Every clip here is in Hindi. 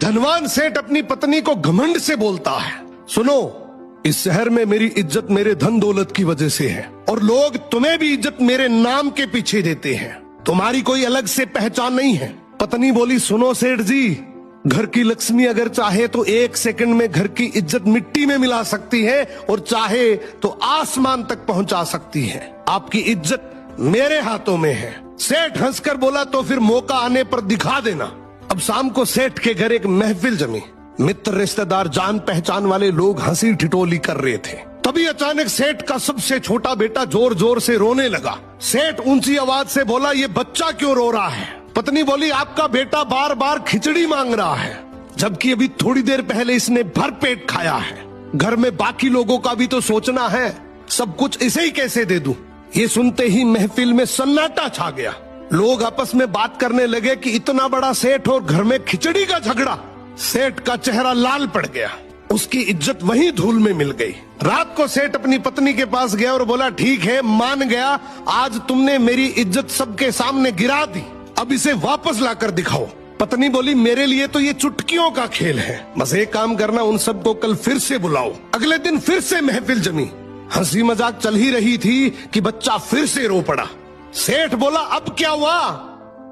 धनवान सेठ अपनी पत्नी को घमंड से बोलता है, सुनो, इस शहर में मेरी इज्जत मेरे धन दौलत की वजह से है और लोग तुम्हें भी इज्जत मेरे नाम के पीछे देते हैं, तुम्हारी कोई अलग से पहचान नहीं है। पत्नी बोली, सुनो सेठ जी, घर की लक्ष्मी अगर चाहे तो 1 सेकंड में घर की इज्जत मिट्टी में मिला सकती है और चाहे तो आसमान तक पहुंचा सकती है। आपकी इज्जत मेरे हाथों में है। सेठ हंसकर बोला, तो फिर मौका आने पर दिखा देना। अब शाम को सेठ के घर एक महफिल जमी। मित्र, रिश्तेदार, जान पहचान वाले लोग हंसी ठिठोली कर रहे थे। तभी अचानक सेठ का सबसे छोटा बेटा जोर जोर से रोने लगा। सेठ ऊंची आवाज से बोला, ये बच्चा क्यों रो रहा है? पत्नी बोली, आपका बेटा बार बार खिचड़ी मांग रहा है, जबकि अभी थोड़ी देर पहले इसने भर पेट खाया है। घर में बाकी लोगों का भी तो सोचना है, सब कुछ इसे ही कैसे दे दूं? ये सुनते ही महफिल में सन्नाटा छा गया। लोग आपस में बात करने लगे कि इतना बड़ा सेठ और घर में खिचड़ी का झगड़ा। सेठ का चेहरा लाल पड़ गया, उसकी इज्जत वहीं धूल में मिल गई। रात को सेठ अपनी पत्नी के पास गया और बोला, ठीक है, मान गया, आज तुमने मेरी इज्जत सबके सामने गिरा दी, अब इसे वापस लाकर दिखाओ। पत्नी बोली, मेरे लिए तो ये चुटकियों का खेल है, बस एक काम करना, उन सबको कल फिर से बुलाओ। अगले दिन फिर से महफिल जमी। हंसी मजाक चल ही रही थी कि बच्चा फिर से रो पड़ा। सेठ बोला, अब क्या हुआ?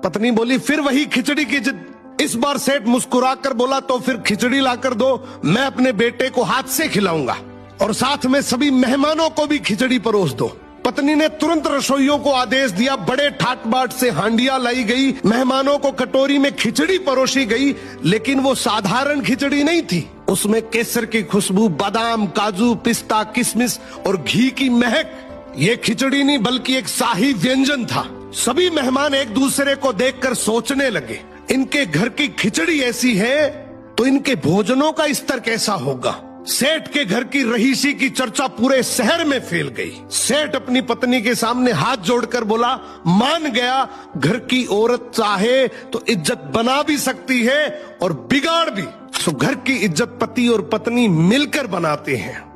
पत्नी बोली, फिर वही खिचड़ी की जिद। इस बार सेठ मुस्कुराकर बोला, तो फिर खिचड़ी लाकर दो, मैं अपने बेटे को हाथ से खिलाऊंगा और साथ में सभी मेहमानों को भी खिचड़ी परोस दो। पत्नी ने तुरंत रसोइयों को आदेश दिया, बड़े ठाट बाट से हांडियां लाई गई, मेहमानों को कटोरी में खिचड़ी परोसी गई। लेकिन वो साधारण खिचड़ी नहीं थी, उसमें केसर की खुशबू, बादाम, काजू, पिस्ता, किशमिश और घी की महक। ये खिचड़ी नहीं बल्कि एक शाही व्यंजन था। सभी मेहमान एक दूसरे को देखकर सोचने लगे, इनके घर की खिचड़ी ऐसी है तो इनके भोजनों का स्तर कैसा होगा। सेठ के घर की रहीसी की चर्चा पूरे शहर में फैल गई। सेठ अपनी पत्नी के सामने हाथ जोड़कर बोला, मान गया, घर की औरत चाहे तो इज्जत बना भी सकती है और बिगाड़ भी। तो घर की इज्जत पति और पत्नी मिलकर बनाते हैं।